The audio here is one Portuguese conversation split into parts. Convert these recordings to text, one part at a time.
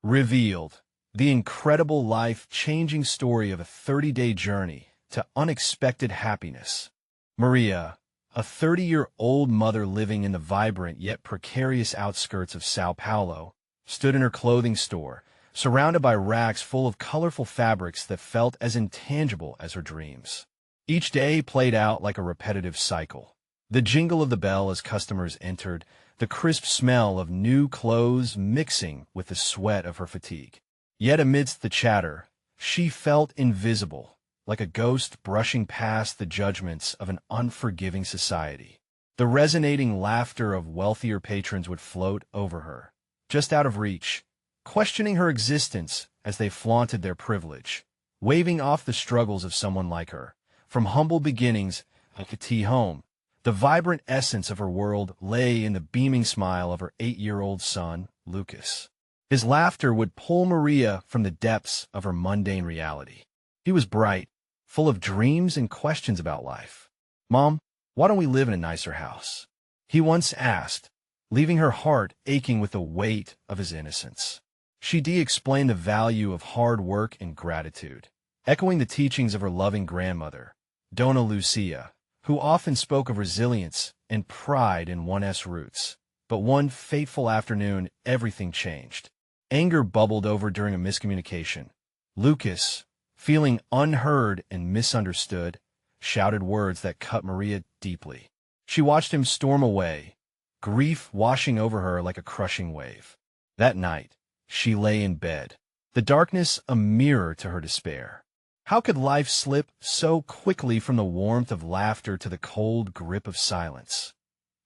Revealed, the incredible life-changing story of a 30-day journey to unexpected happiness. Maria, a 30-year-old mother living in the vibrant yet precarious outskirts of Sao Paulo, stood in her clothing store, surrounded by racks full of colorful fabrics that felt as intangible as her dreams. Each day played out like a repetitive cycle. The jingle of the bell as customers entered, the crisp smell of new clothes mixing with the sweat of her fatigue. Yet amidst the chatter, she felt invisible, like a ghost brushing past the judgments of an unforgiving society. The resonating laughter of wealthier patrons would float over her, just out of reach, questioning her existence as they flaunted their privilege, waving off the struggles of someone like her. From humble beginnings like a tea home, the vibrant essence of her world lay in the beaming smile of her 8-year-old son, Lucas. His laughter would pull Maria from the depths of her mundane reality. He was bright, full of dreams and questions about life. "Mom, why don't we live in a nicer house?" he once asked, leaving her heart aching with the weight of his innocence. She explained the value of hard work and gratitude, echoing the teachings of her loving grandmother, Dona Lucia, who often spoke of resilience and pride in one's roots. But one fateful afternoon, everything changed. Anger bubbled over during a miscommunication. Lucas, feeling unheard and misunderstood, shouted words that cut Maria deeply. She watched him storm away, grief washing over her like a crushing wave. That night, she lay in bed, the darkness a mirror to her despair. How could life slip so quickly from the warmth of laughter to the cold grip of silence?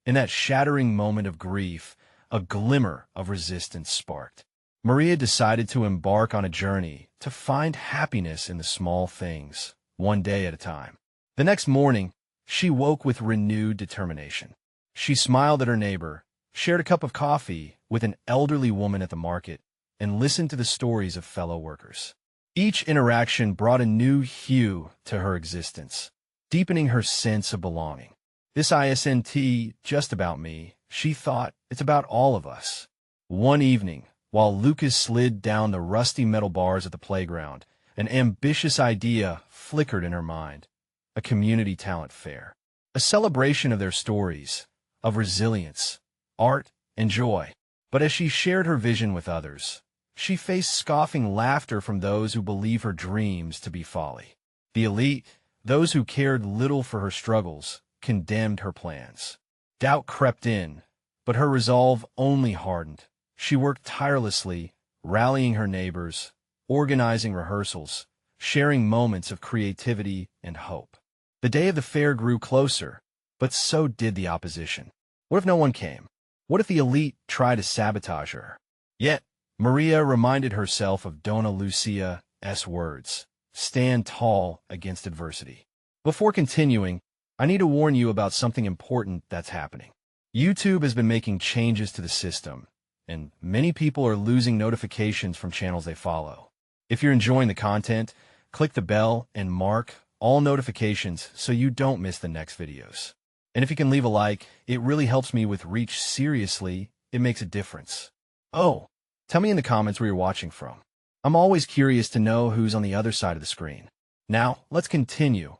In that shattering moment of grief, a glimmer of resistance sparked. Maria decided to embark on a journey to find happiness in the small things, one day at a time. The next morning, she woke with renewed determination. She smiled at her neighbor, shared a cup of coffee with an elderly woman at the market, and listened to the stories of fellow workers. Each interaction brought a new hue to her existence, deepening her sense of belonging. This isn't just about me, she thought, it's about all of us. One evening, while Lucas slid down the rusty metal bars at the playground, an ambitious idea flickered in her mind: a community talent fair. A celebration of their stories, of resilience, art, and joy. But as she shared her vision with others, she faced scoffing laughter from those who believe her dreams to be folly. The elite, those who cared little for her struggles, condemned her plans. Doubt crept in, but her resolve only hardened. She worked tirelessly, rallying her neighbors, organizing rehearsals, sharing moments of creativity and hope. The day of the fair grew closer, but so did the opposition. What if no one came? What if the elite tried to sabotage her? Yet, Maria reminded herself of Dona Lucia's words: "Stand tall against adversity." Before continuing, I need to warn you about something important that's happening. YouTube has been making changes to the system, and many people are losing notifications from channels they follow. If you're enjoying the content, click the bell and mark all notifications so you don't miss the next videos. And if you can leave a like, it really helps me with reach. Seriously, it makes a difference. Oh, tell me in the comments where you're watching from. I'm always curious to know who's on the other side of the screen. Now, let's continue.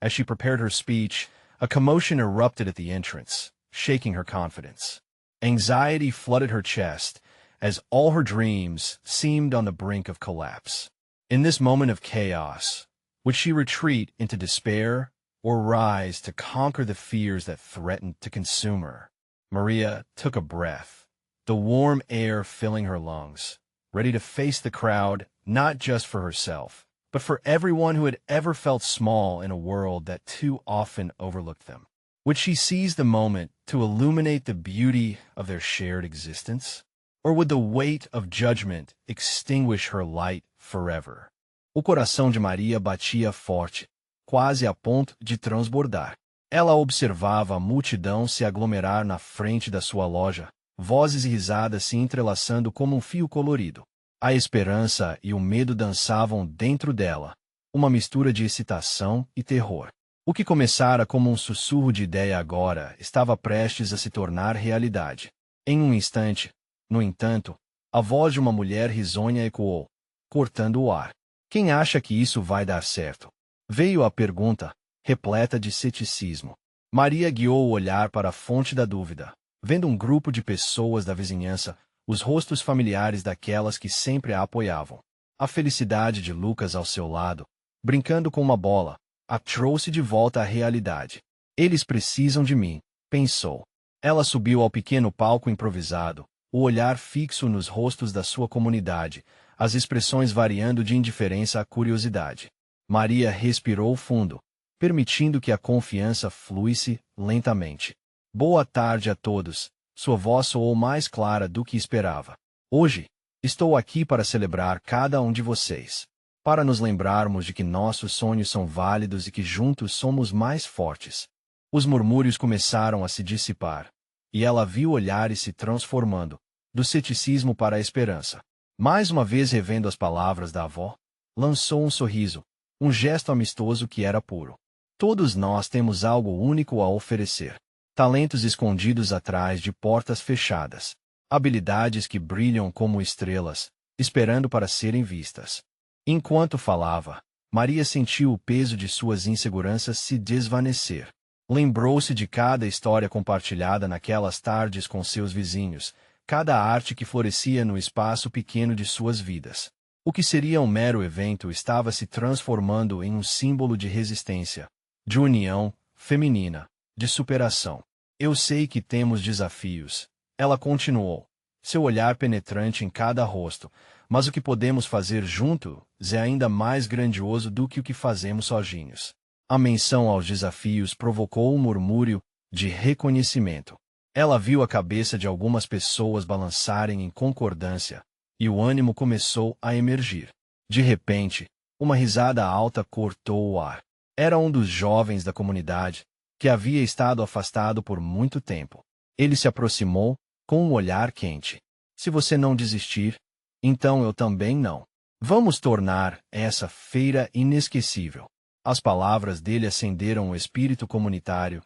As she prepared her speech, a commotion erupted at the entrance, shaking her confidence. Anxiety flooded her chest as all her dreams seemed on the brink of collapse. In this moment of chaos, would she retreat into despair or rise to conquer the fears that threatened to consume her? Maria took a breath, the warm air filling her lungs, ready to face the crowd, not just for herself, but for everyone who had ever felt small in a world that too often overlooked them. Would she seize the moment to illuminate the beauty of their shared existence? Or would the weight of judgment extinguish her light forever? O coração de Maria batia forte, quase a ponto de transbordar. Ela observava a multidão se aglomerar na frente da sua loja, vozes e risadas se entrelaçando como um fio colorido. A esperança e o medo dançavam dentro dela, uma mistura de excitação e terror. O que começara como um sussurro de ideia agora estava prestes a se tornar realidade. Em um instante, no entanto, A voz de uma mulher risonha ecoou, cortando o ar. Quem acha que isso vai dar certo? Veio a pergunta, repleta de ceticismo. Maria guiou o olhar para a fonte da dúvida, vendo um grupo de pessoas da vizinhança, os rostos familiares daquelas que sempre a apoiavam. A felicidade de Lucas ao seu lado, brincando com uma bola, a trouxe de volta à realidade. Eles precisam de mim, pensou. Ela subiu ao pequeno palco improvisado, o olhar fixo nos rostos da sua comunidade, as expressões variando de indiferença à curiosidade. Maria respirou fundo, permitindo que a confiança fluísse lentamente. Boa tarde a todos. Sua voz soou mais clara do que esperava. Hoje, estou aqui para celebrar cada um de vocês. Para nos lembrarmos de que nossos sonhos são válidos e que juntos somos mais fortes. Os murmúrios começaram a se dissipar, e ela viu olhares se transformando, do ceticismo para a esperança. Mais uma vez revendo as palavras da avó, lançou um sorriso, um gesto amistoso que era puro. Todos nós temos algo único a oferecer. Talentos escondidos atrás de portas fechadas. Habilidades que brilham como estrelas, esperando para serem vistas. Enquanto falava, Maria sentiu o peso de suas inseguranças se desvanecer. Lembrou-se de cada história compartilhada naquelas tardes com seus vizinhos, cada arte que florescia no espaço pequeno de suas vidas. O que seria um mero evento estava se transformando em um símbolo de resistência, de união feminina, de superação. Eu sei que temos desafios, ela continuou, seu olhar penetrante em cada rosto, mas o que podemos fazer juntos é ainda mais grandioso do que o que fazemos sozinhos. A menção aos desafios provocou um murmúrio de reconhecimento. Ela viu a cabeça de algumas pessoas balançarem em concordância, e o ânimo começou a emergir. De repente, uma risada alta cortou o ar. Era um dos jovens da comunidade, que havia estado afastado por muito tempo. Ele se aproximou, com um olhar quente. Se você não desistir, então eu também não. Vamos tornar essa feira inesquecível. As palavras dele acenderam o espírito comunitário,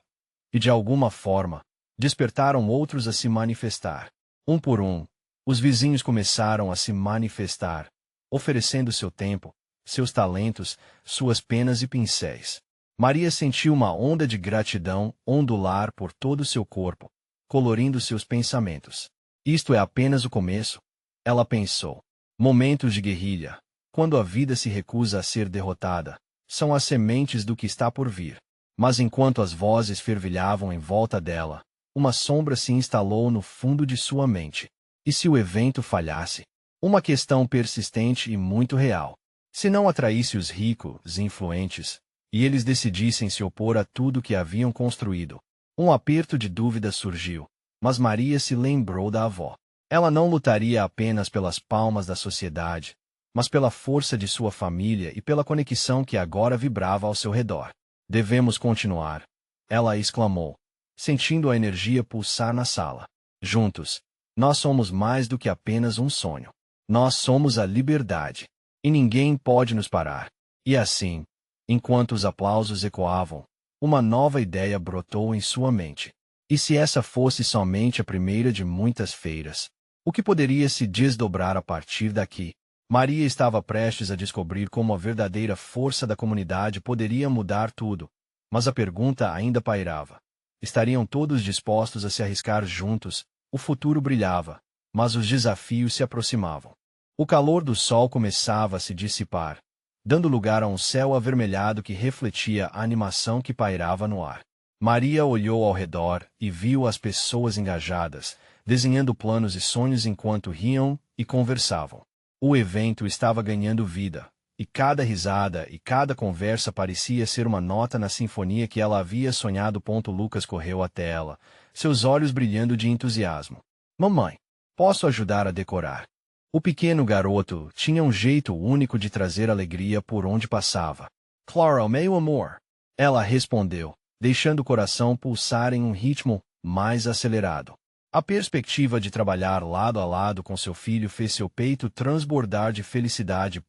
e de alguma forma, despertaram outros a se manifestar. Um por um, os vizinhos começaram a se manifestar, oferecendo seu tempo, seus talentos, suas penas e pincéis. Maria sentiu uma onda de gratidão ondular por todo o seu corpo, colorindo seus pensamentos. Isto é apenas o começo, ela pensou. Momentos de guerrilha, quando a vida se recusa a ser derrotada, são as sementes do que está por vir. Mas enquanto as vozes fervilhavam em volta dela, uma sombra se instalou no fundo de sua mente. E se o evento falhasse? Uma questão persistente e muito real. Se não atraísse os ricos e influentes, e eles decidissem se opor a tudo que haviam construído, um aperto de dúvida surgiu. Mas Maria se lembrou da avó. Ela não lutaria apenas pelas palmas da sociedade, mas pela força de sua família e pela conexão que agora vibrava ao seu redor. Devemos continuar, ela exclamou, sentindo a energia pulsar na sala. Juntos, nós somos mais do que apenas um sonho. Nós somos a liberdade. E ninguém pode nos parar. E assim, enquanto os aplausos ecoavam, uma nova ideia brotou em sua mente. E se essa fosse somente a primeira de muitas feiras? O que poderia se desdobrar a partir daqui? Maria estava prestes a descobrir como a verdadeira força da comunidade poderia mudar tudo, mas a pergunta ainda pairava. Estariam todos dispostos a se arriscar juntos? O futuro brilhava, mas os desafios se aproximavam. O calor do sol começava a se dissipar, dando lugar a um céu avermelhado que refletia a animação que pairava no ar. Maria olhou ao redor e viu as pessoas engajadas, desenhando planos e sonhos enquanto riam e conversavam. O evento estava ganhando vida, e cada risada e cada conversa parecia ser uma nota na sinfonia que ela havia sonhado. Lucas correu até ela, seus olhos brilhando de entusiasmo. Mamãe, posso ajudar a decorar? O pequeno garoto tinha um jeito único de trazer alegria por onde passava. Claro, meu amor. Ela respondeu, deixando o coração pulsar em um ritmo mais acelerado. A perspectiva de trabalhar lado a lado com seu filho fez seu peito transbordar de felicidade.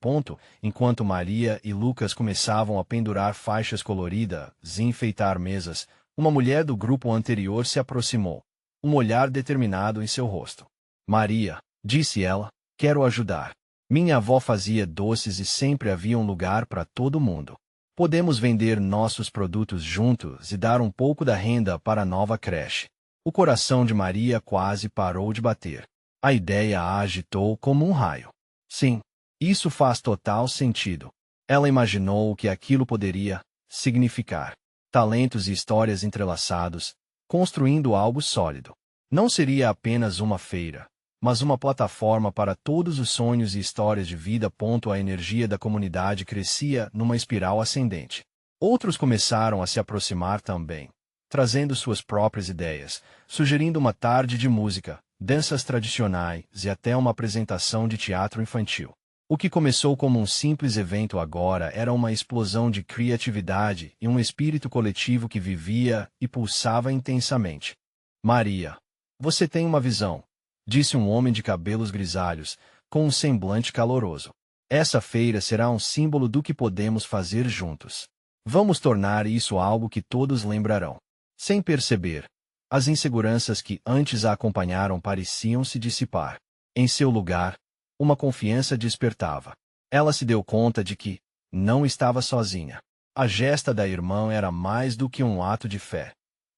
Enquanto Maria e Lucas começavam a pendurar faixas coloridas e enfeitar mesas, uma mulher do grupo anterior se aproximou, um olhar determinado em seu rosto. Maria, disse ela, Quero ajudar. Minha avó fazia doces e sempre havia um lugar para todo mundo. Podemos vender nossos produtos juntos e dar um pouco da renda para a nova creche. O coração de Maria quase parou de bater. A ideia a agitou como um raio. Sim, isso faz total sentido. Ela imaginou o que aquilo poderia significar. Talentos e histórias entrelaçados, construindo algo sólido. Não seria apenas uma feira, mas uma plataforma para todos os sonhos e histórias de vida. A energia da comunidade crescia numa espiral ascendente. Outros começaram a se aproximar também, trazendo suas próprias ideias, sugerindo uma tarde de música, danças tradicionais e até uma apresentação de teatro infantil. O que começou como um simples evento agora era uma explosão de criatividade e um espírito coletivo que vivia e pulsava intensamente. Maria, você tem uma visão, disse um homem de cabelos grisalhos, com um semblante caloroso. Essa feira será um símbolo do que podemos fazer juntos. Vamos tornar isso algo que todos lembrarão. Sem perceber, as inseguranças que antes a acompanharam pareciam se dissipar. Em seu lugar, uma confiança despertava. Ela se deu conta de que não estava sozinha. A gesta da irmã era mais do que um ato de fé.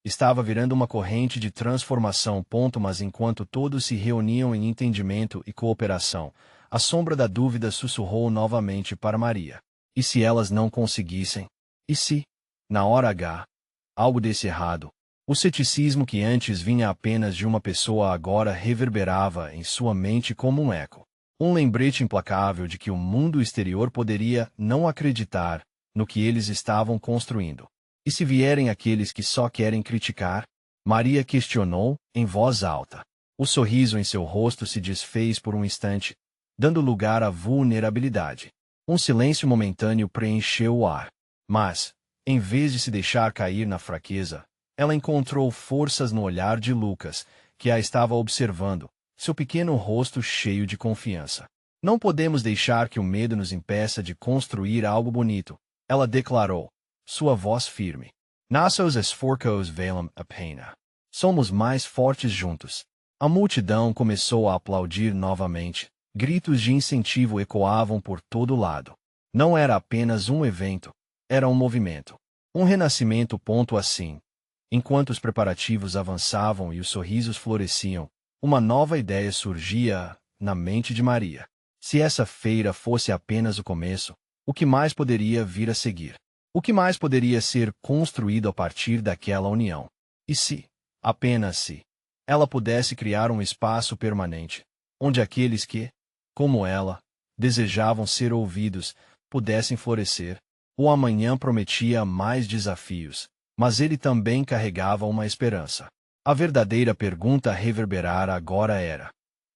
Estava virando uma corrente de transformação. Mas enquanto todos se reuniam em entendimento e cooperação, a sombra da dúvida sussurrou novamente para Maria. E se elas não conseguissem? E se, na hora H, algo desse errado? O ceticismo que antes vinha apenas de uma pessoa agora reverberava em sua mente como um eco. Um lembrete implacável de que o mundo exterior poderia não acreditar no que eles estavam construindo. E se vierem aqueles que só querem criticar? Maria questionou, em voz alta. O sorriso em seu rosto se desfez por um instante, dando lugar à vulnerabilidade. Um silêncio momentâneo preencheu o ar. Mas, em vez de se deixar cair na fraqueza, ela encontrou forças no olhar de Lucas, que a estava observando, seu pequeno rosto cheio de confiança. Não podemos deixar que o medo nos impeça de construir algo bonito, ela declarou, sua voz firme. Nossos esforços valem a pena. Somos mais fortes juntos. A multidão começou a aplaudir novamente. Gritos de incentivo ecoavam por todo lado. Não era apenas um evento, era um movimento. Um renascimento. Assim. Enquanto os preparativos avançavam e os sorrisos floresciam, uma nova ideia surgia na mente de Maria. Se essa feira fosse apenas o começo, o que mais poderia vir a seguir? O que mais poderia ser construído a partir daquela união? E se, apenas se, ela pudesse criar um espaço permanente, onde aqueles que, como ela, desejavam ser ouvidos, pudessem florescer? O amanhã prometia mais desafios, mas ele também carregava uma esperança. A verdadeira pergunta a reverberar agora era: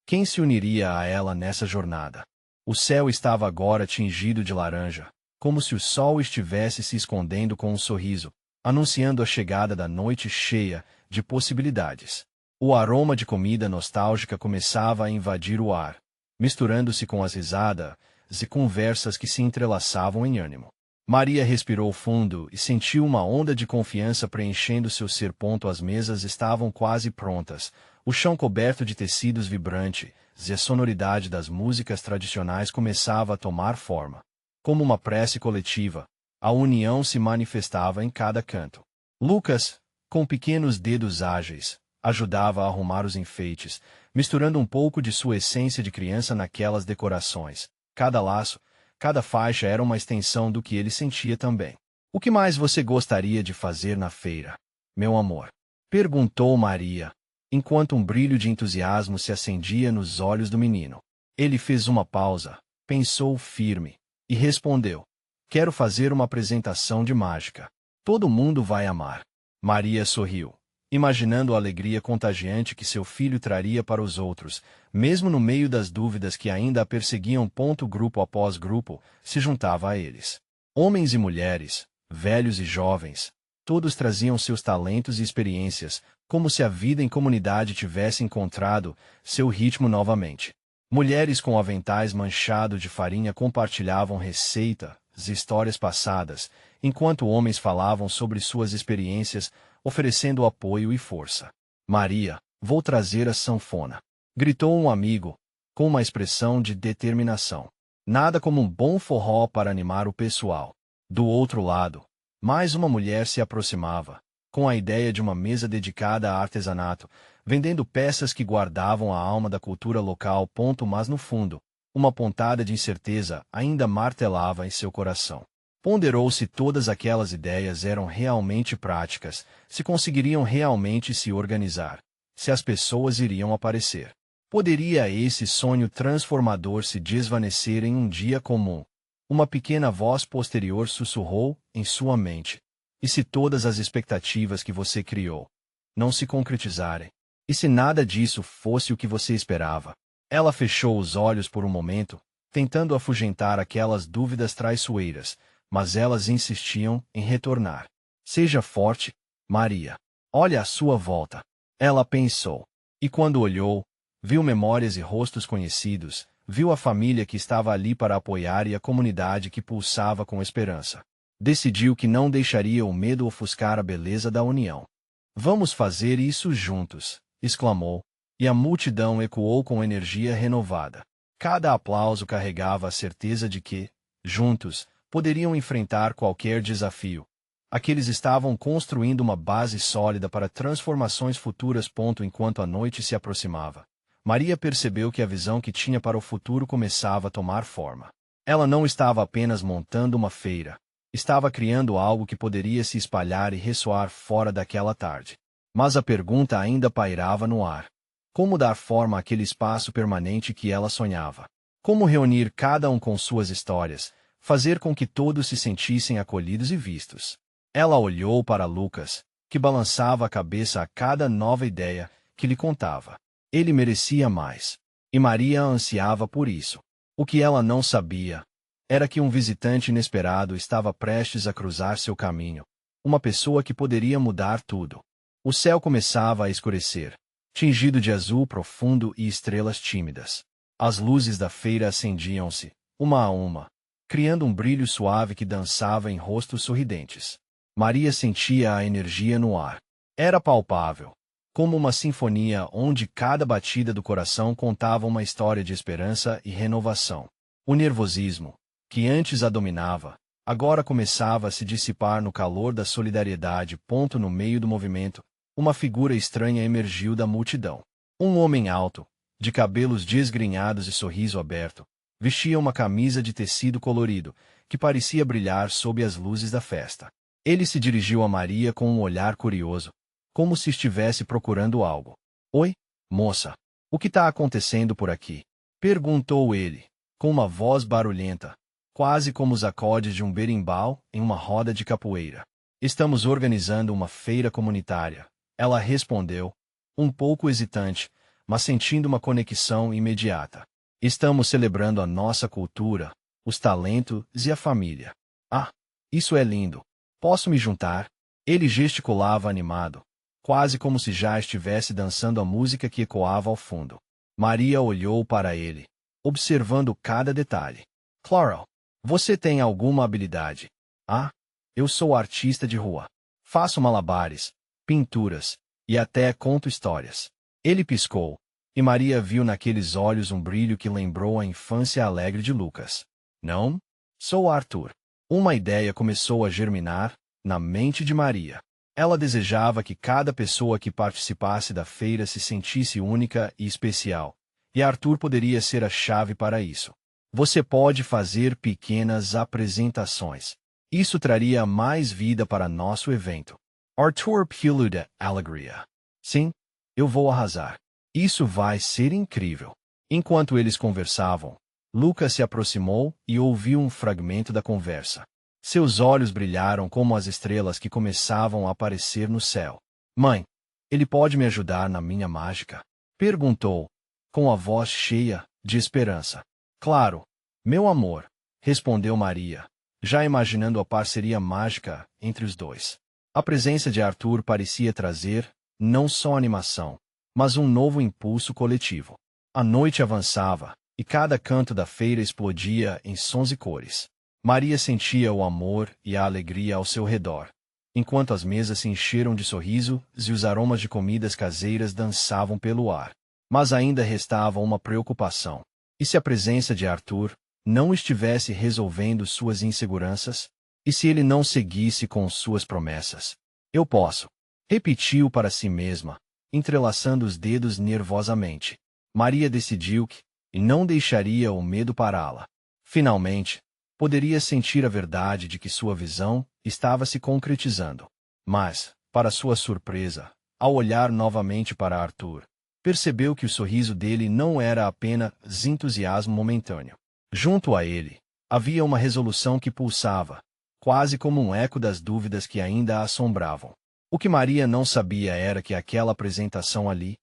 quem se uniria a ela nessa jornada? O céu estava agora tingido de laranja, como se o sol estivesse se escondendo com um sorriso, anunciando a chegada da noite cheia de possibilidades. O aroma de comida nostálgica começava a invadir o ar, misturando-se com as risadas e conversas que se entrelaçavam em ânimo. Maria respirou fundo e sentiu uma onda de confiança preenchendo seu ser. As mesas estavam quase prontas, o chão coberto de tecidos vibrantes, e a sonoridade das músicas tradicionais começava a tomar forma. Como uma prece coletiva, a união se manifestava em cada canto. Lucas, com pequenos dedos ágeis, ajudava a arrumar os enfeites, misturando um pouco de sua essência de criança naquelas decorações. Cada laço, cada faixa era uma extensão do que ele sentia também. O que mais você gostaria de fazer na feira, meu amor? Perguntou Maria, enquanto um brilho de entusiasmo se acendia nos olhos do menino. Ele fez uma pausa, pensou firme, e respondeu: quero fazer uma apresentação de mágica. Todo mundo vai amar. Maria sorriu, imaginando a alegria contagiante que seu filho traria para os outros, mesmo no meio das dúvidas que ainda a perseguiam. Grupo após grupo, se juntava a eles. Homens e mulheres, velhos e jovens, todos traziam seus talentos e experiências, como se a vida em comunidade tivesse encontrado seu ritmo novamente. Mulheres com aventais manchados de farinha compartilhavam receitas e histórias passadas, enquanto homens falavam sobre suas experiências, oferecendo apoio e força. Maria, vou trazer a sanfona, gritou um amigo, com uma expressão de determinação. Nada como um bom forró para animar o pessoal. Do outro lado, mais uma mulher se aproximava, com a ideia de uma mesa dedicada a artesanato, vendendo peças que guardavam a alma da cultura local. Mas no fundo, uma pontada de incerteza ainda martelava em seu coração. Ponderou se todas aquelas ideias eram realmente práticas, se conseguiriam realmente se organizar, se as pessoas iriam aparecer. Poderia esse sonho transformador se desvanecer em um dia comum? Uma pequena voz posterior sussurrou em sua mente. E se todas as expectativas que você criou não se concretizarem? E se nada disso fosse o que você esperava? Ela fechou os olhos por um momento, tentando afugentar aquelas dúvidas traiçoeiras, mas elas insistiam em retornar. Seja forte, Maria. Olhe à sua volta. Ela pensou. E quando olhou, viu memórias e rostos conhecidos, viu a família que estava ali para apoiar e a comunidade que pulsava com esperança. Decidiu que não deixaria o medo ofuscar a beleza da união. Vamos fazer isso juntos, exclamou, e a multidão ecoou com energia renovada. Cada aplauso carregava a certeza de que, juntos, poderiam enfrentar qualquer desafio. Aqueles estavam construindo uma base sólida para transformações futuras. Enquanto a noite se aproximava, Maria percebeu que a visão que tinha para o futuro começava a tomar forma. Ela não estava apenas montando uma feira, estava criando algo que poderia se espalhar e ressoar fora daquela tarde. Mas a pergunta ainda pairava no ar. Como dar forma àquele espaço permanente que ela sonhava? Como reunir cada um com suas histórias, fazer com que todos se sentissem acolhidos e vistos? Ela olhou para Lucas, que balançava a cabeça a cada nova ideia que lhe contava. Ele merecia mais. E Maria ansiava por isso. O que ela não sabia era que um visitante inesperado estava prestes a cruzar seu caminho. Uma pessoa que poderia mudar tudo. O céu começava a escurecer, tingido de azul profundo e estrelas tímidas. As luzes da feira acendiam-se, uma a uma, criando um brilho suave que dançava em rostos sorridentes. Maria sentia a energia no ar. Era palpável, como uma sinfonia onde cada batida do coração contava uma história de esperança e renovação. O nervosismo, que antes a dominava, agora começava a se dissipar no calor da solidariedade. No meio do movimento, uma figura estranha emergiu da multidão. Um homem alto, de cabelos desgrenhados e sorriso aberto, vestia uma camisa de tecido colorido, que parecia brilhar sob as luzes da festa. Ele se dirigiu a Maria com um olhar curioso, como se estivesse procurando algo. Oi, moça. O que está acontecendo por aqui? Perguntou ele, com uma voz barulhenta, quase como os acordes de um berimbau em uma roda de capoeira. Estamos organizando uma feira comunitária. Ela respondeu, um pouco hesitante, mas sentindo uma conexão imediata. Estamos celebrando a nossa cultura, os talentos e a família. Ah, isso é lindo. Posso me juntar? Ele gesticulava animado, quase como se já estivesse dançando a música que ecoava ao fundo. Maria olhou para ele, observando cada detalhe. Claro, você tem alguma habilidade? Ah, eu sou artista de rua. Faço malabares, pinturas, e até conto histórias. Ele piscou, e Maria viu naqueles olhos um brilho que lembrou a infância alegre de Lucas. Não? Sou Arthur. Uma ideia começou a germinar na mente de Maria. Ela desejava que cada pessoa que participasse da feira se sentisse única e especial, e Arthur poderia ser a chave para isso. Você pode fazer pequenas apresentações. Isso traria mais vida para nosso evento. Arthur pulou de alegria. Sim, eu vou arrasar. Isso vai ser incrível. Enquanto eles conversavam, Lucas se aproximou e ouviu um fragmento da conversa. Seus olhos brilharam como as estrelas que começavam a aparecer no céu. Mãe, ele pode me ajudar na minha mágica? Perguntou, com a voz cheia de esperança. Claro, meu amor, respondeu Maria, já imaginando a parceria mágica entre os dois. A presença de Arthur parecia trazer, não só animação, mas um novo impulso coletivo. A noite avançava, e cada canto da feira explodia em sons e cores. Maria sentia o amor e a alegria ao seu redor, enquanto as mesas se encheram de sorrisos e os aromas de comidas caseiras dançavam pelo ar. Mas ainda restava uma preocupação. E se a presença de Arthur não estivesse resolvendo suas inseguranças? E se ele não seguisse com suas promessas? Eu posso. Repetiu para si mesma, entrelaçando os dedos nervosamente. Maria decidiu que não deixaria o medo pará-la. Finalmente, poderia sentir a verdade de que sua visão estava se concretizando. Mas, para sua surpresa, ao olhar novamente para Arthur, percebeu que o sorriso dele não era apenas entusiasmo momentâneo. Junto a ele, havia uma resolução que pulsava, quase como um eco das dúvidas que ainda a assombravam. O que Maria não sabia era que aquela apresentação ali,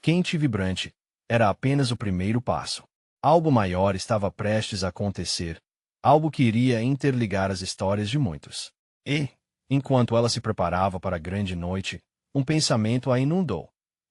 quente e vibrante, era apenas o primeiro passo. Algo maior estava prestes a acontecer, algo que iria interligar as histórias de muitos. E, enquanto ela se preparava para a grande noite, um pensamento a inundou.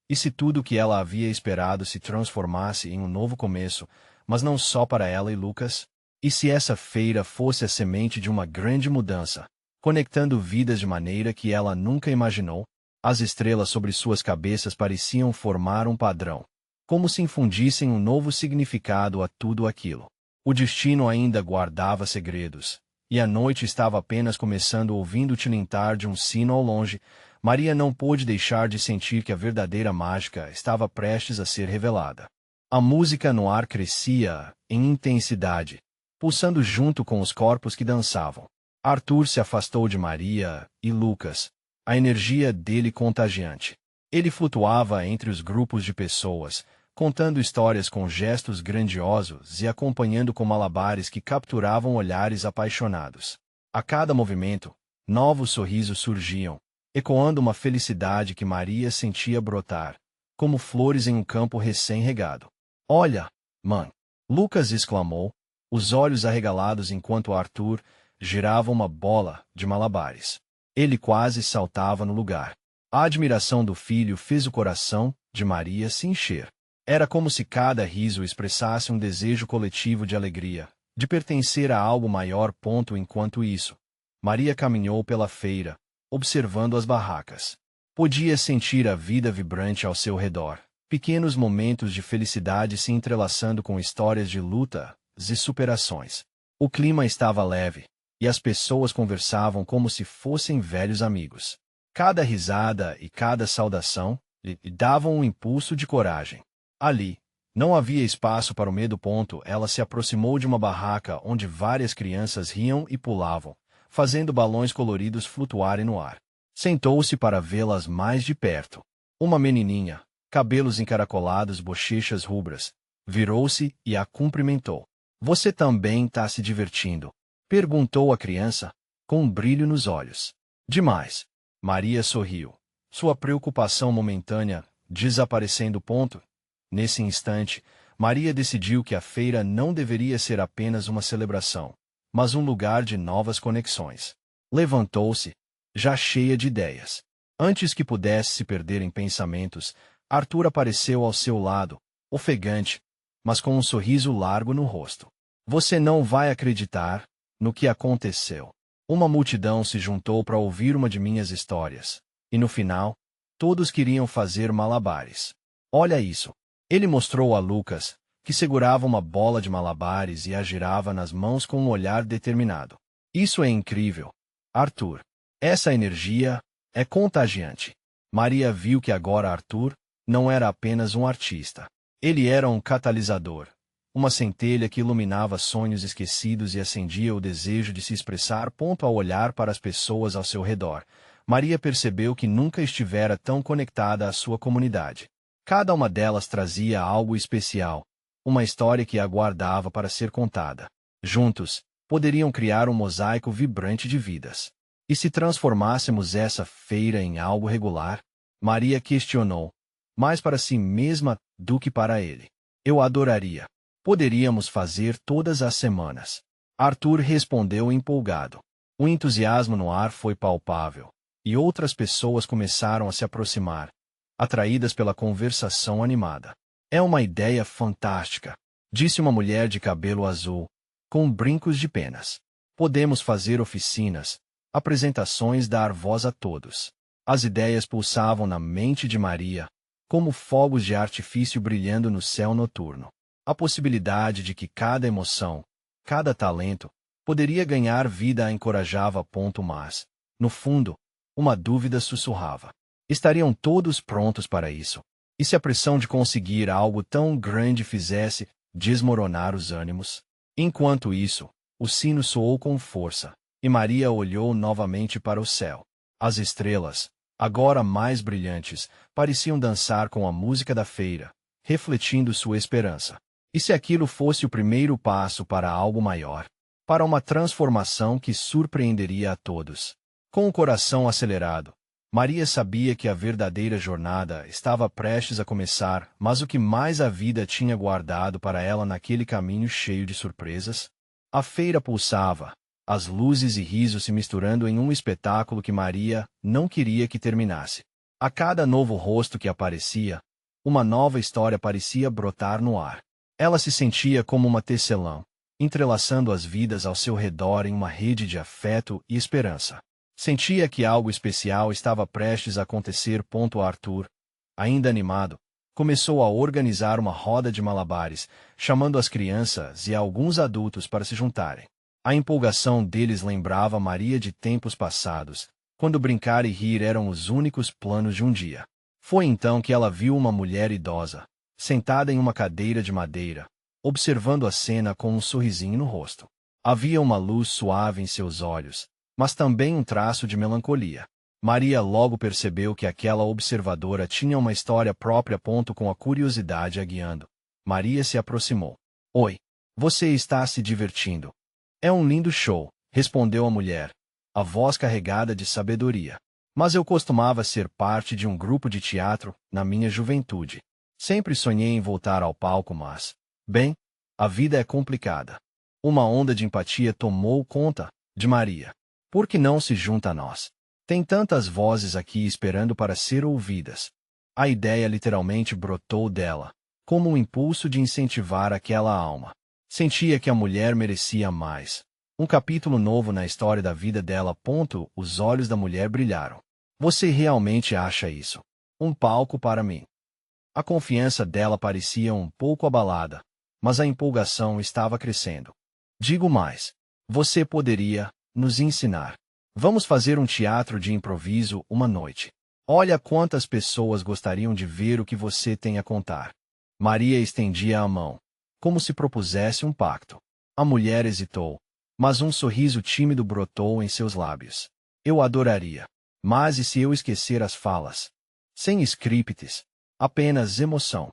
E se tudo o que ela havia esperado se transformasse em um novo começo, mas não só para ela e Lucas? E se essa feira fosse a semente de uma grande mudança, conectando vidas de maneira que ela nunca imaginou? As estrelas sobre suas cabeças pareciam formar um padrão, como se infundissem um novo significado a tudo aquilo. O destino ainda guardava segredos, e a noite estava apenas começando ouvindo o tilintar de um sino ao longe. Maria não pôde deixar de sentir que a verdadeira mágica estava prestes a ser revelada. A música no ar crescia em intensidade, pulsando junto com os corpos que dançavam. Arthur se afastou de Maria e Lucas, a energia dele contagiante. Ele flutuava entre os grupos de pessoas, contando histórias com gestos grandiosos e acompanhando com malabares que capturavam olhares apaixonados. A cada movimento, novos sorrisos surgiam, ecoando uma felicidade que Maria sentia brotar, como flores em um campo recém-regado. "Olha, mãe!" Lucas exclamou, os olhos arregalados enquanto Arthur girava uma bola de malabares. Ele quase saltava no lugar. A admiração do filho fez o coração de Maria se encher. Era como se cada riso expressasse um desejo coletivo de alegria, de pertencer a algo maior. Enquanto isso, Maria caminhou pela feira, observando as barracas. Podia sentir a vida vibrante ao seu redor, pequenos momentos de felicidade se entrelaçando com histórias de lutas e superações. O clima estava leve, e as pessoas conversavam como se fossem velhos amigos. Cada risada e cada saudação lhe davam um impulso de coragem. Ali, não havia espaço para o medo. Ela se aproximou de uma barraca onde várias crianças riam e pulavam, fazendo balões coloridos flutuarem no ar. Sentou-se para vê-las mais de perto. Uma menininha, cabelos encaracolados, bochechas rubras, virou-se e a cumprimentou. "Você também está se divertindo?" perguntou a criança, com um brilho nos olhos. "Demais." Maria sorriu, sua preocupação momentânea desaparecendo. Nesse instante, Maria decidiu que a feira não deveria ser apenas uma celebração, mas um lugar de novas conexões. Levantou-se, já cheia de ideias. Antes que pudesse se perder em pensamentos, Arthur apareceu ao seu lado, ofegante, mas com um sorriso largo no rosto. "Você não vai acreditar no que aconteceu." Uma multidão se juntou para ouvir uma de minhas histórias, e no final, todos queriam fazer malabares. "Olha isso." Ele mostrou a Lucas, que segurava uma bola de malabares e a girava nas mãos com um olhar determinado. "Isso é incrível, Arthur. Essa energia é contagiante." Maria viu que agora Arthur não era apenas um artista. Ele era um catalisador, uma centelha que iluminava sonhos esquecidos e acendia o desejo de se expressar. Ao olhar para as pessoas ao seu redor, Maria percebeu que nunca estivera tão conectada à sua comunidade. Cada uma delas trazia algo especial, uma história que aguardava para ser contada. Juntos, poderiam criar um mosaico vibrante de vidas. E se transformássemos essa feira em algo regular? Maria questionou, mais para si mesma do que para ele. "Eu adoraria. Poderíamos fazer todas as semanas." Arthur respondeu empolgado. O entusiasmo no ar foi palpável, e outras pessoas começaram a se aproximar, atraídas pela conversação animada. "É uma ideia fantástica," disse uma mulher de cabelo azul, com brincos de penas. "Podemos fazer oficinas, apresentações, dar voz a todos." As ideias pulsavam na mente de Maria, como fogos de artifício brilhando no céu noturno. A possibilidade de que cada emoção, cada talento, poderia ganhar vida a encorajava. Mas, no fundo, uma dúvida sussurrava. Estariam todos prontos para isso? E se a pressão de conseguir algo tão grande fizesse desmoronar os ânimos? Enquanto isso, o sino soou com força, e Maria olhou novamente para o céu. As estrelas, agora mais brilhantes, pareciam dançar com a música da feira, refletindo sua esperança. E se aquilo fosse o primeiro passo para algo maior? Para uma transformação que surpreenderia a todos? Com o coração acelerado, Maria sabia que a verdadeira jornada estava prestes a começar, mas o que mais a vida tinha guardado para ela naquele caminho cheio de surpresas? A feira pulsava, as luzes e risos se misturando em um espetáculo que Maria não queria que terminasse. A cada novo rosto que aparecia, uma nova história parecia brotar no ar. Ela se sentia como uma tecelã, entrelaçando as vidas ao seu redor em uma rede de afeto e esperança. Sentia que algo especial estava prestes a acontecer. Arthur, ainda animado, começou a organizar uma roda de malabares, chamando as crianças e alguns adultos para se juntarem. A empolgação deles lembrava Maria de tempos passados, quando brincar e rir eram os únicos planos de um dia. Foi então que ela viu uma mulher idosa, sentada em uma cadeira de madeira, observando a cena com um sorrisinho no rosto. Havia uma luz suave em seus olhos, mas também um traço de melancolia. Maria logo percebeu que aquela observadora tinha uma história própria. Com a curiosidade a guiando, Maria se aproximou. Oi, você está se divertindo? É um lindo show, respondeu a mulher, a voz carregada de sabedoria. Mas eu costumava ser parte de um grupo de teatro na minha juventude. Sempre sonhei em voltar ao palco, mas, bem, a vida é complicada. Uma onda de empatia tomou conta de Maria. Por que não se junta a nós? Tem tantas vozes aqui esperando para ser ouvidas. A ideia literalmente brotou dela, como um impulso de incentivar aquela alma. Sentia que a mulher merecia mais. Um capítulo novo na história da vida dela. Os olhos da mulher brilharam. Você realmente acha isso? Um palco para mim? A confiança dela parecia um pouco abalada, mas a empolgação estava crescendo. Digo mais. Você poderia nos ensinar. Vamos fazer um teatro de improviso uma noite. Olha quantas pessoas gostariam de ver o que você tem a contar. Maria estendia a mão, como se propusesse um pacto. A mulher hesitou, mas um sorriso tímido brotou em seus lábios. Eu adoraria. Mas e se eu esquecer as falas? Sem scripts, apenas emoção.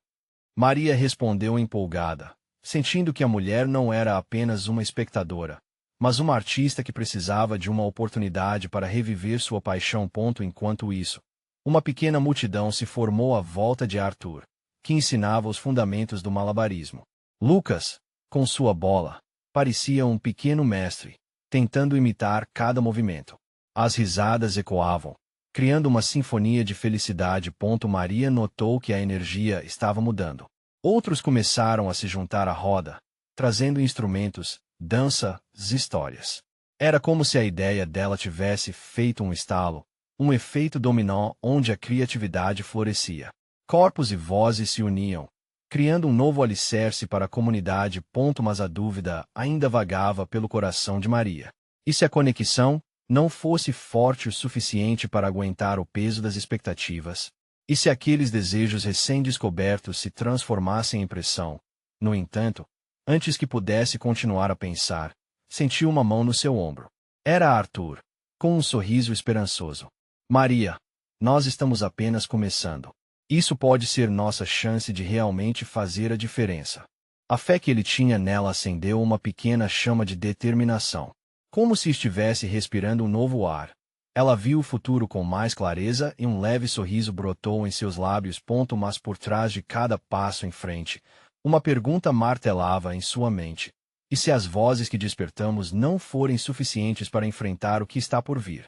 Maria respondeu empolgada, sentindo que a mulher não era apenas uma espectadora, mas uma artista que precisava de uma oportunidade para reviver sua paixão. Enquanto isso, uma pequena multidão se formou à volta de Arthur, que ensinava os fundamentos do malabarismo. Lucas, com sua bola, parecia um pequeno mestre, tentando imitar cada movimento. As risadas ecoavam, criando uma sinfonia de felicidade. Maria notou que a energia estava mudando. Outros começaram a se juntar à roda, trazendo instrumentos, danças, histórias. Era como se a ideia dela tivesse feito um estalo, um efeito dominó onde a criatividade florescia. Corpos e vozes se uniam, criando um novo alicerce para a comunidade. Mas a dúvida ainda vagava pelo coração de Maria. E se a conexão não fosse forte o suficiente para aguentar o peso das expectativas? E se aqueles desejos recém-descobertos se transformassem em pressão? No entanto, antes que pudesse continuar a pensar, sentiu uma mão no seu ombro. Era Arthur, com um sorriso esperançoso. Maria, nós estamos apenas começando. Isso pode ser nossa chance de realmente fazer a diferença. A fé que ele tinha nela acendeu uma pequena chama de determinação. Como se estivesse respirando um novo ar. Ela viu o futuro com mais clareza e um leve sorriso brotou em seus lábios. Mas por trás de cada passo em frente, uma pergunta martelava em sua mente. E se as vozes que despertamos não forem suficientes para enfrentar o que está por vir?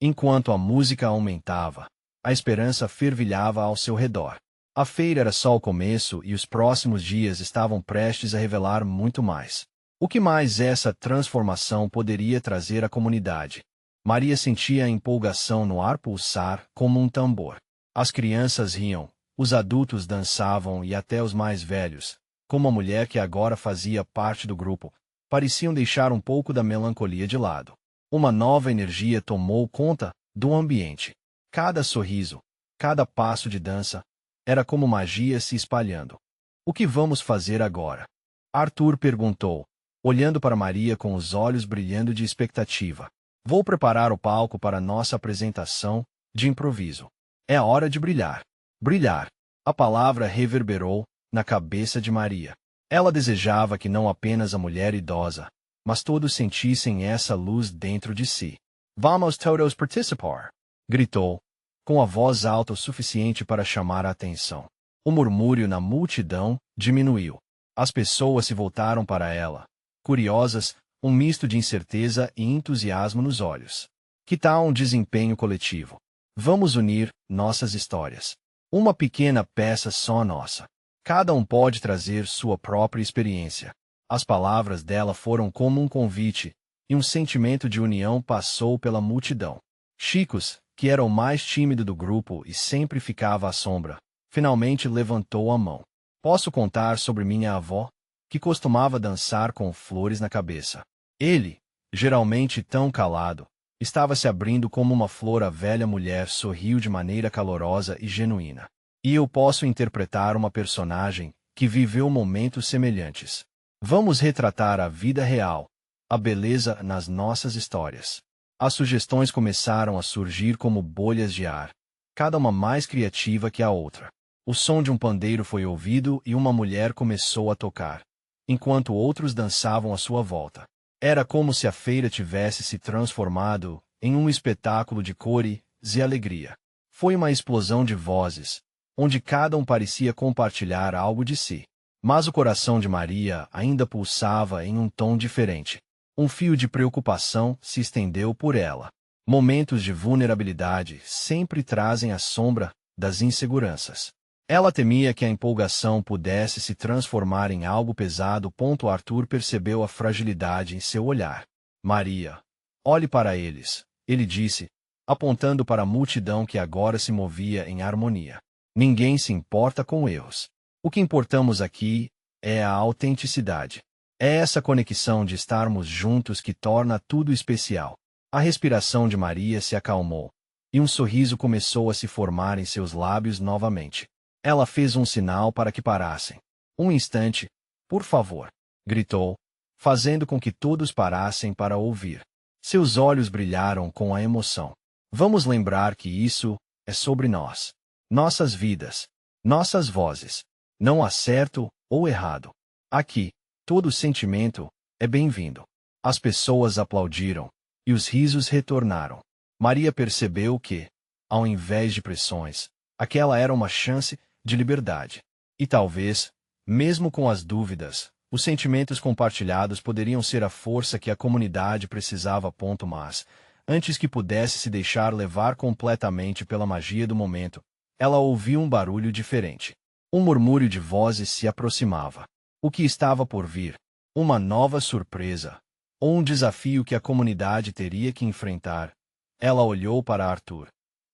Enquanto a música aumentava, a esperança fervilhava ao seu redor. A feira era só o começo e os próximos dias estavam prestes a revelar muito mais. O que mais essa transformação poderia trazer à comunidade? Maria sentia a empolgação no ar pulsar como um tambor. As crianças riam, os adultos dançavam e até os mais velhos, como a mulher que agora fazia parte do grupo, pareciam deixar um pouco da melancolia de lado. Uma nova energia tomou conta do ambiente. Cada sorriso, cada passo de dança, era como magia se espalhando. O que vamos fazer agora? Arthur perguntou, olhando para Maria com os olhos brilhando de expectativa. Vou preparar o palco para nossa apresentação de improviso. É a hora de brilhar. Brilhar. A palavra reverberou na cabeça de Maria. Ela desejava que não apenas a mulher idosa, mas todos sentissem essa luz dentro de si. Vamos todos participar! Gritou, com a voz alta o suficiente para chamar a atenção. O murmúrio na multidão diminuiu. As pessoas se voltaram para ela, curiosas, um misto de incerteza e entusiasmo nos olhos. Que tal um desempenho coletivo? Vamos unir nossas histórias. Uma pequena peça só nossa. Cada um pode trazer sua própria experiência. As palavras dela foram como um convite, e um sentimento de união passou pela multidão. Chicos, que era o mais tímido do grupo e sempre ficava à sombra, finalmente levantou a mão. Posso contar sobre minha avó, que costumava dançar com flores na cabeça. Ele, geralmente tão calado, estava se abrindo como uma flor. A velha mulher sorriu de maneira calorosa e genuína. E eu posso interpretar uma personagem que viveu momentos semelhantes. Vamos retratar a vida real, a beleza nas nossas histórias. As sugestões começaram a surgir como bolhas de ar, cada uma mais criativa que a outra. O som de um pandeiro foi ouvido e uma mulher começou a tocar, enquanto outros dançavam à sua volta. Era como se a feira tivesse se transformado em um espetáculo de cores e alegria. Foi uma explosão de vozes, onde cada um parecia compartilhar algo de si. Mas o coração de Maria ainda pulsava em um tom diferente. Um fio de preocupação se estendeu por ela. Momentos de vulnerabilidade sempre trazem a sombra das inseguranças. Ela temia que a empolgação pudesse se transformar em algo pesado. Arthur percebeu a fragilidade em seu olhar. Maria, olhe para eles, ele disse, apontando para a multidão que agora se movia em harmonia. Ninguém se importa com erros. O que importamos aqui é a autenticidade. É essa conexão de estarmos juntos que torna tudo especial. A respiração de Maria se acalmou, e um sorriso começou a se formar em seus lábios novamente. Ela fez um sinal para que parassem. Um instante, por favor, gritou, fazendo com que todos parassem para ouvir. Seus olhos brilharam com a emoção. Vamos lembrar que isso é sobre nós. Nossas vidas, nossas vozes. Não há certo ou errado. Aqui, todo sentimento é bem-vindo. As pessoas aplaudiram, e os risos retornaram. Maria percebeu que, ao invés de pressões, aquela era uma chance de liberdade. E talvez, mesmo com as dúvidas, os sentimentos compartilhados poderiam ser a força que a comunidade precisava. Mas, antes que pudesse se deixar levar completamente pela magia do momento, ela ouviu um barulho diferente. Um murmúrio de vozes se aproximava. O que estava por vir? Uma nova surpresa? Ou um desafio que a comunidade teria que enfrentar? Ela olhou para Arthur,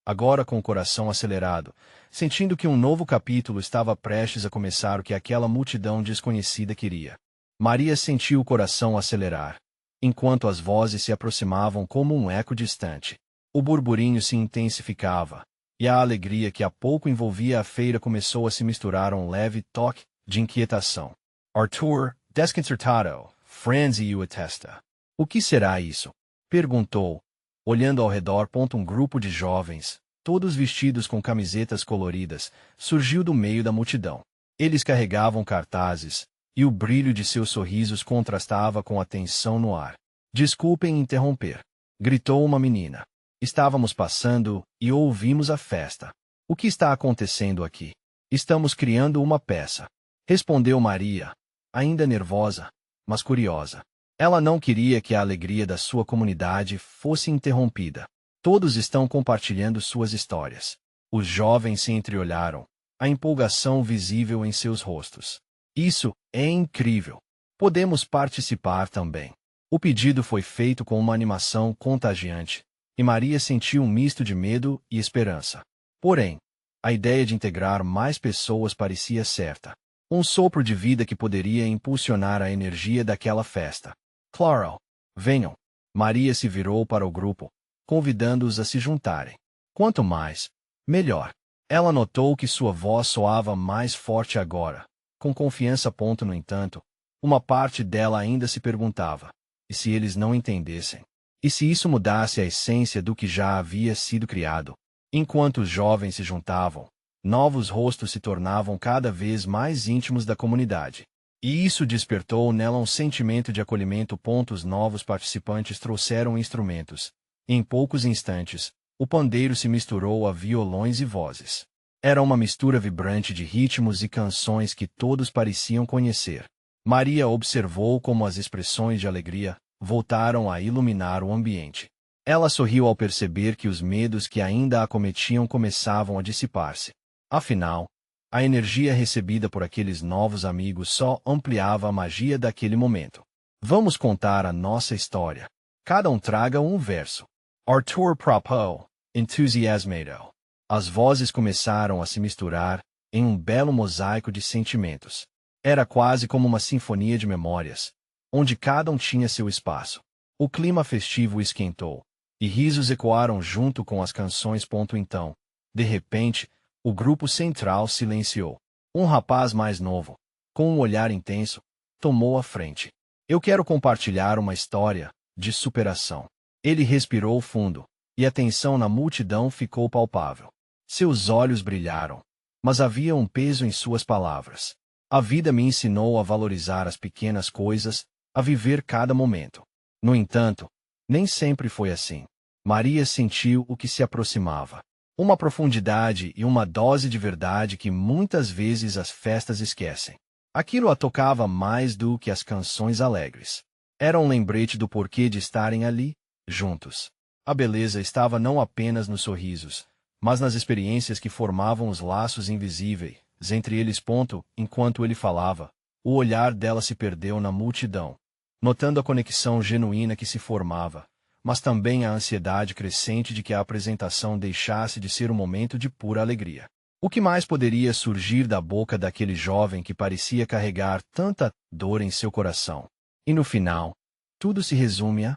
agora com o coração acelerado, sentindo que um novo capítulo estava prestes a começar. O que aquela multidão desconhecida queria. Maria sentiu o coração acelerar, enquanto as vozes se aproximavam como um eco distante. O burburinho se intensificava, e a alegria que há pouco envolvia a feira começou a se misturar a um leve toque de inquietação. Arthur, desconcertado, franziu a testa. O que será isso? Perguntou, olhando ao redor. Um grupo de jovens, todos vestidos com camisetas coloridas, surgiu do meio da multidão. Eles carregavam cartazes, e o brilho de seus sorrisos contrastava com a tensão no ar. Desculpem interromper, gritou uma menina. Estávamos passando e ouvimos a festa. O que está acontecendo aqui? Estamos criando uma peça, respondeu Maria, ainda nervosa, mas curiosa. Ela não queria que a alegria da sua comunidade fosse interrompida. Todos estão compartilhando suas histórias. Os jovens se entreolharam, a empolgação visível em seus rostos. Isso é incrível. Podemos participar também. O pedido foi feito com uma animação contagiante, e Maria sentiu um misto de medo e esperança. Porém, a ideia de integrar mais pessoas parecia certa. Um sopro de vida que poderia impulsionar a energia daquela festa. Claro, venham. Maria se virou para o grupo, convidando-os a se juntarem. Quanto mais, melhor. Ela notou que sua voz soava mais forte agora, com confiança. No entanto, uma parte dela ainda se perguntava: e se eles não entendessem? E se isso mudasse a essência do que já havia sido criado? Enquanto os jovens se juntavam, novos rostos se tornavam cada vez mais íntimos da comunidade. E isso despertou nela um sentimento de acolhimento. Os novos participantes trouxeram instrumentos. Em poucos instantes, o pandeiro se misturou a violões e vozes. Era uma mistura vibrante de ritmos e canções que todos pareciam conhecer. Maria observou como as expressões de alegria voltaram a iluminar o ambiente. Ela sorriu ao perceber que os medos que ainda a acometiam começavam a dissipar-se. Afinal, a energia recebida por aqueles novos amigos só ampliava a magia daquele momento. Vamos contar a nossa história. Cada um traga um verso. Arthur propôs, entusiasmado. As vozes começaram a se misturar em um belo mosaico de sentimentos. Era quase como uma sinfonia de memórias, onde cada um tinha seu espaço. O clima festivo esquentou, e risos ecoaram junto com as canções. Então, de repente, o grupo central silenciou. Um rapaz mais novo, com um olhar intenso, tomou a frente. Eu quero compartilhar uma história de superação. Ele respirou fundo, e a tensão na multidão ficou palpável. Seus olhos brilharam, mas havia um peso em suas palavras. A vida me ensinou a valorizar as pequenas coisas, a viver cada momento. No entanto, nem sempre foi assim. Maria sentiu o que se aproximava. Uma profundidade e uma dose de verdade que muitas vezes as festas esquecem. Aquilo a tocava mais do que as canções alegres. Era um lembrete do porquê de estarem ali, juntos. A beleza estava não apenas nos sorrisos, mas nas experiências que formavam os laços invisíveis entre eles. Enquanto ele falava, o olhar dela se perdeu na multidão, notando a conexão genuína que se formava, mas também a ansiedade crescente de que a apresentação deixasse de ser um momento de pura alegria. O que mais poderia surgir da boca daquele jovem que parecia carregar tanta dor em seu coração? E no final, tudo se resume a...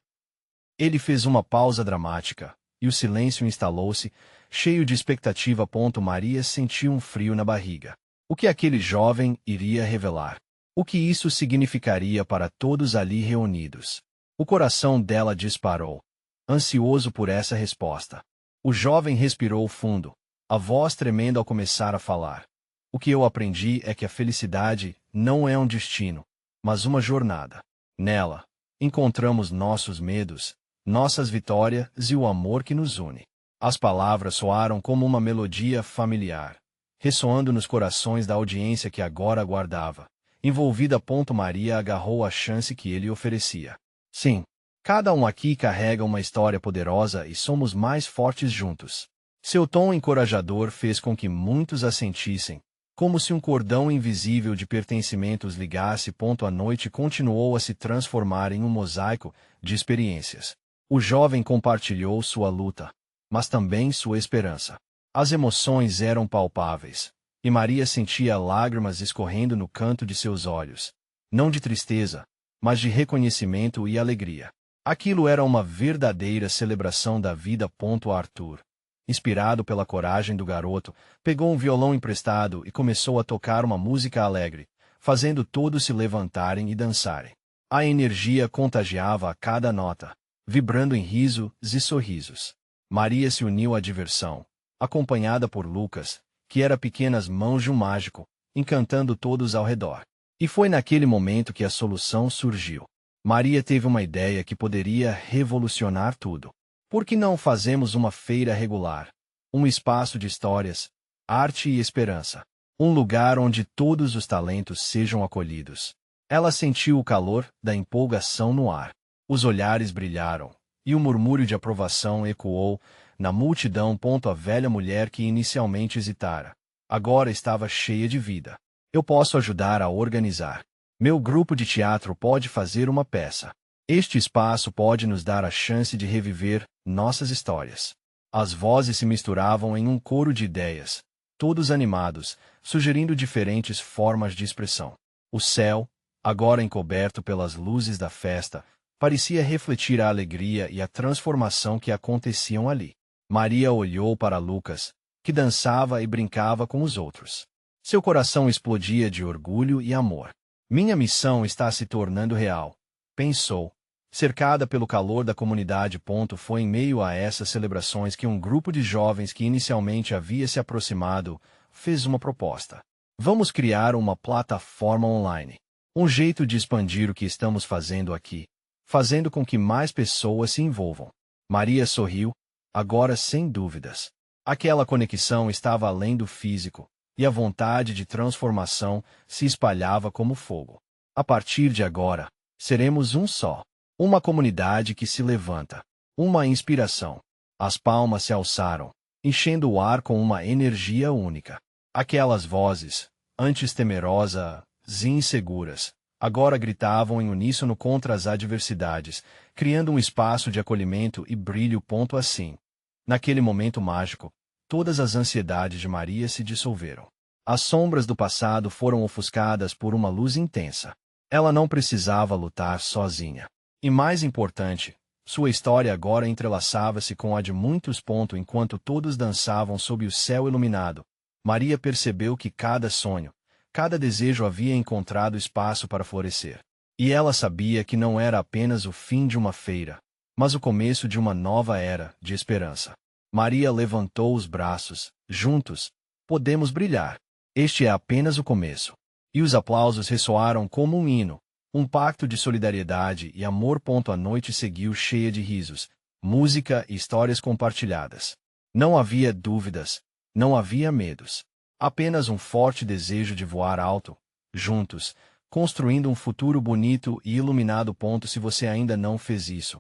Ele fez uma pausa dramática, e o silêncio instalou-se, cheio de expectativa. Maria sentiu um frio na barriga. O que aquele jovem iria revelar? O que isso significaria para todos ali reunidos? O coração dela disparou, ansioso por essa resposta. O jovem respirou fundo, a voz tremendo ao começar a falar. O que eu aprendi é que a felicidade não é um destino, mas uma jornada. Nela, encontramos nossos medos, nossas vitórias e o amor que nos une. As palavras soaram como uma melodia familiar, ressoando nos corações da audiência que agora aguardava. Envolvida. Maria agarrou a chance que ele oferecia. Sim, cada um aqui carrega uma história poderosa e somos mais fortes juntos. Seu tom encorajador fez com que muitos a sentissem, como se um cordão invisível de pertencimentos ligasse. A noite continuou a se transformar em um mosaico de experiências. O jovem compartilhou sua luta, mas também sua esperança. As emoções eram palpáveis, e Maria sentia lágrimas escorrendo no canto de seus olhos, não de tristeza, mas de reconhecimento e alegria. Aquilo era uma verdadeira celebração da vida. Arthur, inspirado pela coragem do garoto, pegou um violão emprestado e começou a tocar uma música alegre, fazendo todos se levantarem e dançarem. A energia contagiava a cada nota, vibrando em risos e sorrisos. Maria se uniu à diversão, acompanhada por Lucas, que era pequenas mãos de um mágico, encantando todos ao redor. E foi naquele momento que a solução surgiu. Maria teve uma ideia que poderia revolucionar tudo. Por que não fazemos uma feira regular? Um espaço de histórias, arte e esperança. Um lugar onde todos os talentos sejam acolhidos. Ela sentiu o calor da empolgação no ar. Os olhares brilharam, e o murmúrio de aprovação ecoou na multidão. A velha mulher que inicialmente hesitara, agora estava cheia de vida. Eu posso ajudar a organizar. Meu grupo de teatro pode fazer uma peça. Este espaço pode nos dar a chance de reviver nossas histórias. As vozes se misturavam em um coro de ideias, todos animados, sugerindo diferentes formas de expressão. O céu, agora encoberto pelas luzes da festa, parecia refletir a alegria e a transformação que aconteciam ali. Maria olhou para Lucas, que dançava e brincava com os outros. Seu coração explodia de orgulho e amor. Minha missão está se tornando real, pensou. Cercada pelo calor da comunidade. Foi em meio a essas celebrações que um grupo de jovens que inicialmente havia se aproximado fez uma proposta. Vamos criar uma plataforma online. Um jeito de expandir o que estamos fazendo aqui, fazendo com que mais pessoas se envolvam. Maria sorriu, agora sem dúvidas. Aquela conexão estava além do físico, e a vontade de transformação se espalhava como fogo. A partir de agora, seremos um só. Uma comunidade que se levanta. Uma inspiração. As palmas se alçaram, enchendo o ar com uma energia única. Aquelas vozes, antes temerosas e inseguras, agora gritavam em uníssono contra as adversidades, criando um espaço de acolhimento e brilho. Assim. Naquele momento mágico, todas as ansiedades de Maria se dissolveram. As sombras do passado foram ofuscadas por uma luz intensa. Ela não precisava lutar sozinha. E mais importante, sua história agora entrelaçava-se com a de muitos. Enquanto todos dançavam sob o céu iluminado, Maria percebeu que cada sonho, cada desejo havia encontrado espaço para florescer. E ela sabia que não era apenas o fim de uma feira, mas o começo de uma nova era de esperança. Maria levantou os braços. Juntos, podemos brilhar. Este é apenas o começo. E os aplausos ressoaram como um hino. Um pacto de solidariedade e amor. A noite seguiu cheia de risos, música e histórias compartilhadas. Não havia dúvidas, não havia medos. Apenas um forte desejo de voar alto, juntos, construindo um futuro bonito e iluminado. Se você ainda não fez isso,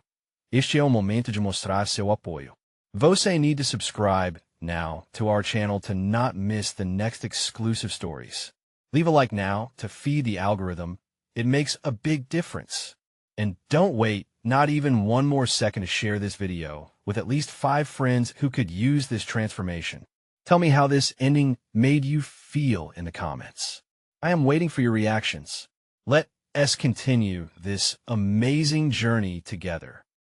este é o momento de mostrar seu apoio. Você need to subscribe now to our channel to not miss the next exclusive stories. Leave a like now to feed the algorithm. It makes a big difference. And don't wait, not even one more second to share this video with at least 5 friends who could use this transformation. Tell me how this ending made you feel in the comments. I am waiting for your reactions. Let us continue this amazing journey together.